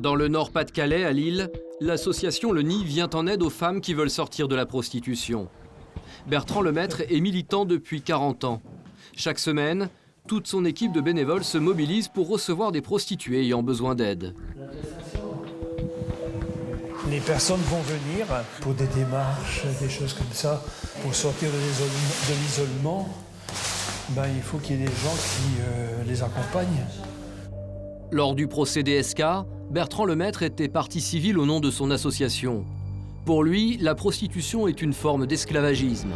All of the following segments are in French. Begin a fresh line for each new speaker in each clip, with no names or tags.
Dans le Nord-Pas-de-Calais, à Lille, l'association Le Nid vient en aide aux femmes qui veulent sortir de la prostitution. Bertrand Lemaître est militant depuis 40 ans. Chaque semaine, toute son équipe de bénévoles se mobilise pour recevoir des prostituées ayant besoin d'aide.
Les personnes vont venir pour des démarches, des choses comme ça, pour sortir de l'isolement. Il faut qu'il y ait des gens qui les accompagnent.
Lors du procès DSK, Bertrand Lemaître était partie civile au nom de son association. Pour lui, la prostitution est une forme d'esclavagisme.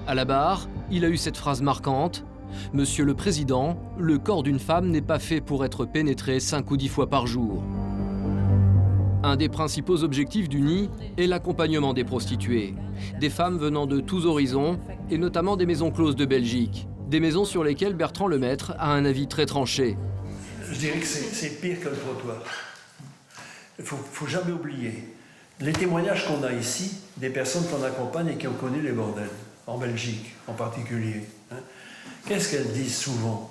À la barre, il a eu cette phrase marquante : « Monsieur le Président, le corps d'une femme n'est pas fait pour être pénétré 5 ou 10 fois par jour. » Un des principaux objectifs du Nid est l'accompagnement des prostituées. Des femmes venant de tous horizons, et notamment des maisons closes de Belgique. Des maisons sur lesquelles Bertrand Lemaître a un avis très tranché.
Je dirais que c'est pire que le trottoir. Il ne faut jamais oublier les témoignages qu'on a ici, des personnes qu'on accompagne et qui ont connu les bordels, en Belgique en particulier. Qu'est-ce qu'elles disent souvent?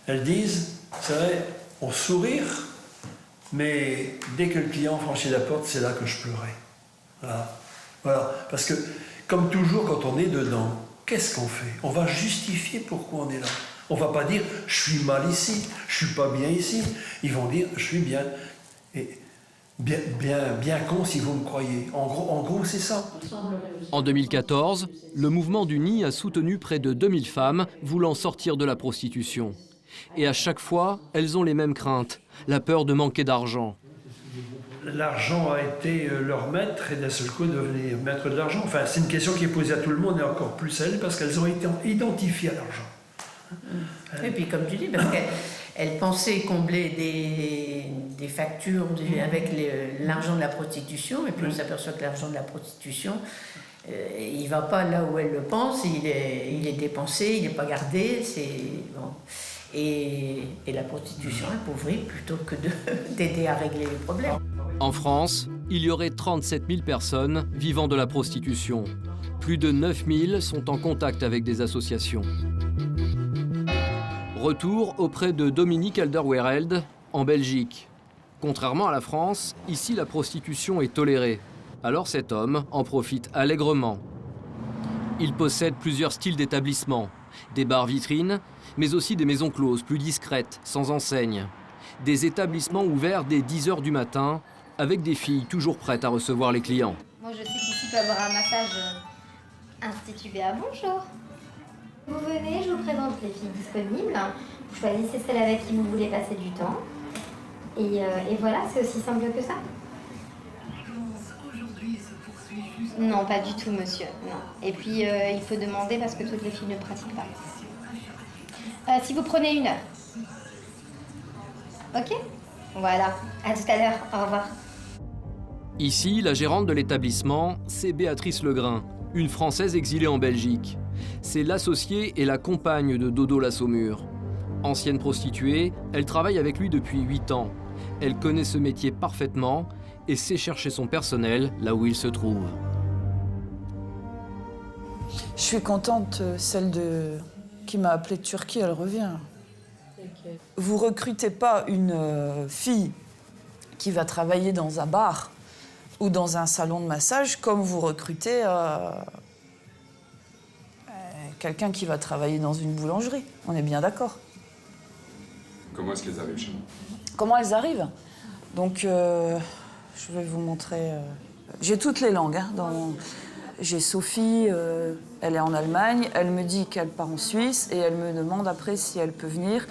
Elles disent, c'est vrai, on sourire, mais dès que le client franchit la porte, c'est là que je pleurais. Voilà. Parce que, comme toujours, quand on est dedans, qu'est-ce qu'on fait? On va justifier pourquoi on est là. On ne va pas dire « je suis mal ici, je ne suis pas bien ici ». Ils vont dire « je suis bien ». Et bien con si vous me croyez. En gros c'est ça.
En 2014, le mouvement du Nid a soutenu près de 2000 femmes voulant sortir de la prostitution. Et à chaque fois, elles ont les mêmes craintes, la peur de manquer d'argent.
L'argent a été leur maître et d'un seul coup devenir maître de l'argent. Enfin, c'est une question qui est posée à tout le monde et encore plus à elles parce qu'elles ont été identifiées à l'argent.
Et puis comme tu dis, parce qu'elle pensait combler des factures avec l'argent de la prostitution, et puis on s'aperçoit que l'argent de la prostitution, il ne va pas là où elle le pense, il est dépensé, il n'est pas gardé, bon. Et la prostitution appauvrit plutôt que d'aider à régler les problèmes.
En France, il y aurait 37 000 personnes vivant de la prostitution. Plus de 9 000 sont en contact avec des associations. Retour auprès de Dominique Alderweireld, en Belgique. Contrairement à la France, ici la prostitution est tolérée. Alors cet homme en profite allègrement. Il possède plusieurs styles d'établissement. Des bars vitrines, mais aussi des maisons closes, plus discrètes, sans enseigne. Des établissements ouverts dès 10 h du matin, avec des filles toujours prêtes à recevoir les clients.
Moi je sais qu'ici peut avoir un massage Institut Béa. Bonjour. Vous venez, je vous présente les filles disponibles. Vous choisissez celle avec qui vous voulez passer du temps. Et voilà, c'est aussi simple que ça. Non, pas du tout, monsieur. Non. Et puis, il faut demander parce que toutes les filles ne pratiquent pas. Si vous prenez 1 heure. Ok? Voilà. À tout à l'heure. Au revoir.
Ici, la gérante de l'établissement, c'est Béatrice Legrain, une Française exilée en Belgique. C'est l'associée et la compagne de Dodo la Saumure. Ancienne prostituée, elle travaille avec lui depuis 8 ans. Elle connaît ce métier parfaitement et sait chercher son personnel là où il se trouve.
Je suis contente, celle qui m'a appelée de Turquie, elle revient. Okay. Vous recrutez pas une fille qui va travailler dans un bar ou dans un salon de massage comme vous recrutez quelqu'un qui va travailler dans une boulangerie. On est bien d'accord.
Comment est-ce qu'elles arrivent chez nous?
Comment elles arrivent? Donc, je vais vous montrer. J'ai toutes les langues. J'ai Sophie, elle est en Allemagne. Elle me dit qu'elle part en Suisse et elle me demande après si elle peut venir.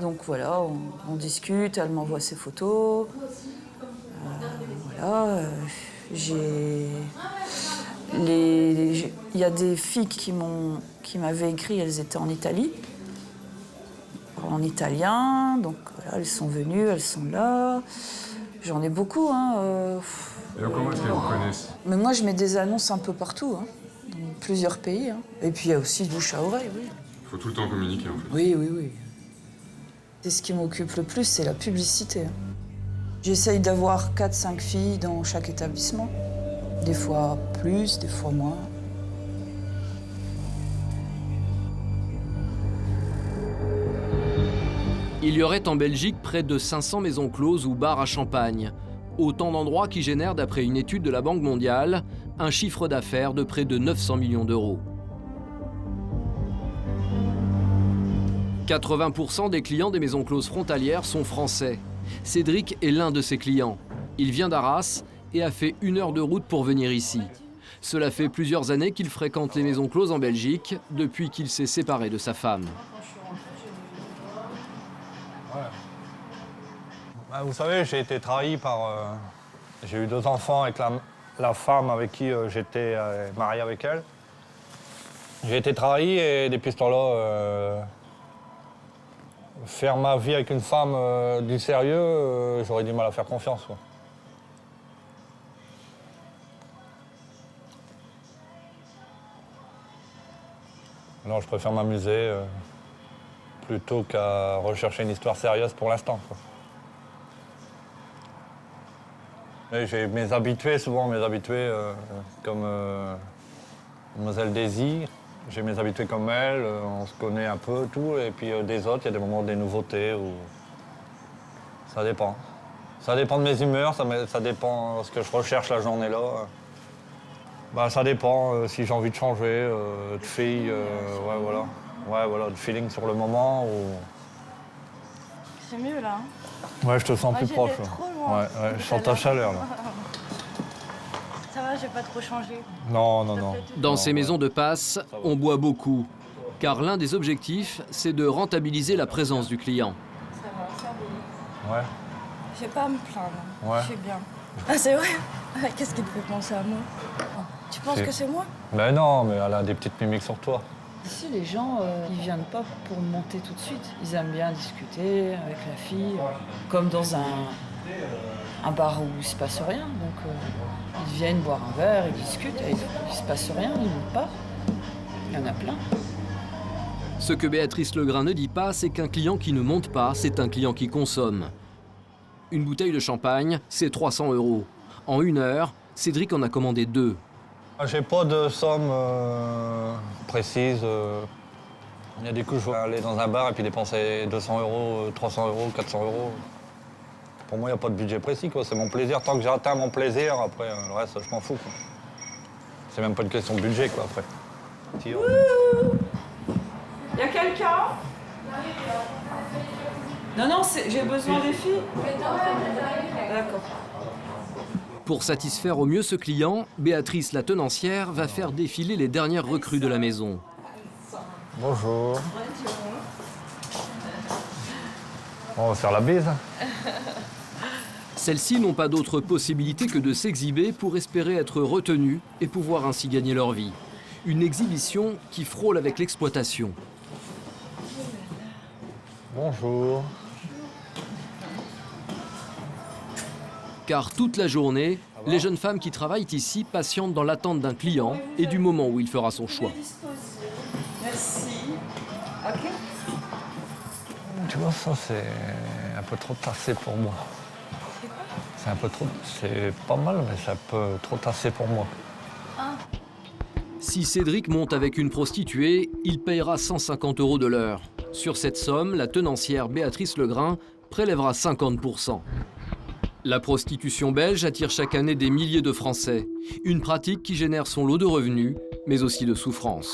Donc voilà, on discute, elle m'envoie ses photos. Voilà, il y a des filles qui m'avaient écrit, elles étaient en Italie, en italien, donc voilà, elles sont venues, elles sont là. J'en ai beaucoup.
Et donc, comment est-ce qu'elles vous connaissent?
Mais moi, je mets des annonces un peu partout, dans plusieurs pays. Et puis, il y a aussi bouche à oreille, oui.
Il faut tout le temps communiquer, en fait.
Oui. Et ce qui m'occupe le plus, c'est la publicité. J'essaye d'avoir 4-5 filles dans chaque établissement. Des fois plus, des fois moins.
Il y aurait en Belgique près de 500 maisons closes ou bars à champagne. Autant d'endroits qui génèrent, d'après une étude de la Banque mondiale, un chiffre d'affaires de près de 900 millions d'euros. 80% des clients des maisons closes frontalières sont français. Cédric est l'un de ces clients. Il vient d'Arras et a fait 1 heure de route pour venir ici. Cela fait plusieurs années qu'il fréquente les maisons closes en Belgique, depuis qu'il s'est séparé de sa femme.
Bah, vous savez, j'ai été trahi par... j'ai eu 2 enfants avec la femme avec qui j'étais marié avec elle. J'ai été trahi et depuis ce temps-là, faire ma vie avec une femme du sérieux, j'aurais du mal à faire confiance, quoi. Non, je préfère m'amuser plutôt qu'à rechercher une histoire sérieuse pour l'instant, quoi. J'ai mes habitués, souvent mes habitués comme Mademoiselle Désir. J'ai mes habitués comme elle, on se connaît un peu, tout. Et puis des autres, il y a des moments, des nouveautés où ça dépend. Ça dépend de mes humeurs, ça dépend de ce que je recherche la journée-là. Bah, ça dépend si j'ai envie de changer, de fille, ouais, voilà. Ouais, voilà, de feeling sur le moment. Ou...
C'est mieux là.
Ouais, je te sens plus proche.
Trop loin.
Ouais, je sens ta chaleur là.
Ça va, j'ai pas trop changé.
Non, non, non.
Dans ces maisons de passe, on boit beaucoup, car l'un des objectifs, c'est de rentabiliser la présence du client.
Ça va, ça va.
Ouais.
J'ai pas à me plaindre.
Ouais.
Je suis bien. Ah, c'est vrai? Qu'est-ce qui te fait penser à moi? Tu penses que c'est moi?
Mais non, mais elle a des petites mimiques sur toi.
Ici, les gens, ils viennent pas pour monter tout de suite. Ils aiment bien discuter avec la fille, comme dans un bar où il se passe rien. Donc, ils viennent boire un verre, ils discutent, et il se passe rien, ils montent pas. Il y en a plein.
Ce que Béatrice Legrain ne dit pas, c'est qu'un client qui ne monte pas, c'est un client qui consomme. Une bouteille de champagne, c'est 300 €. En 1 heure, Cédric en a commandé 2.
J'ai pas de somme précise. Il y a des coups, je vais aller dans un bar et puis dépenser 200 €, 300 €, 400 €. Pour moi, il n'y a pas de budget précis, quoi. C'est mon plaisir. Tant que j'ai atteint mon plaisir, après, le reste, je m'en fous, quoi. C'est même pas une question de budget, quoi, après.
Il y a quelqu'un? Non, j'ai besoin des filles. D'accord.
Pour satisfaire au mieux ce client, Béatrice, la tenancière, va faire défiler les dernières recrues de la maison.
Bonjour. On va faire la bise.
Celles-ci n'ont pas d'autre possibilité que de s'exhiber pour espérer être retenues et pouvoir ainsi gagner leur vie. Une exhibition qui frôle avec l'exploitation.
Bonjour.
Car toute la journée, les jeunes femmes qui travaillent ici patientent dans l'attente d'un client et du moment où il fera son choix.
Merci. OK.
Tu vois, ça, c'est un peu trop tassé pour moi. C'est un peu trop... C'est pas mal, mais c'est un peu trop tassé pour moi.
Si Cédric monte avec une prostituée, il payera 150 € de l'heure. Sur cette somme, la tenancière Béatrice Legrain prélèvera 50%. La prostitution belge attire chaque année des milliers de Français. Une pratique qui génère son lot de revenus, mais aussi de souffrances.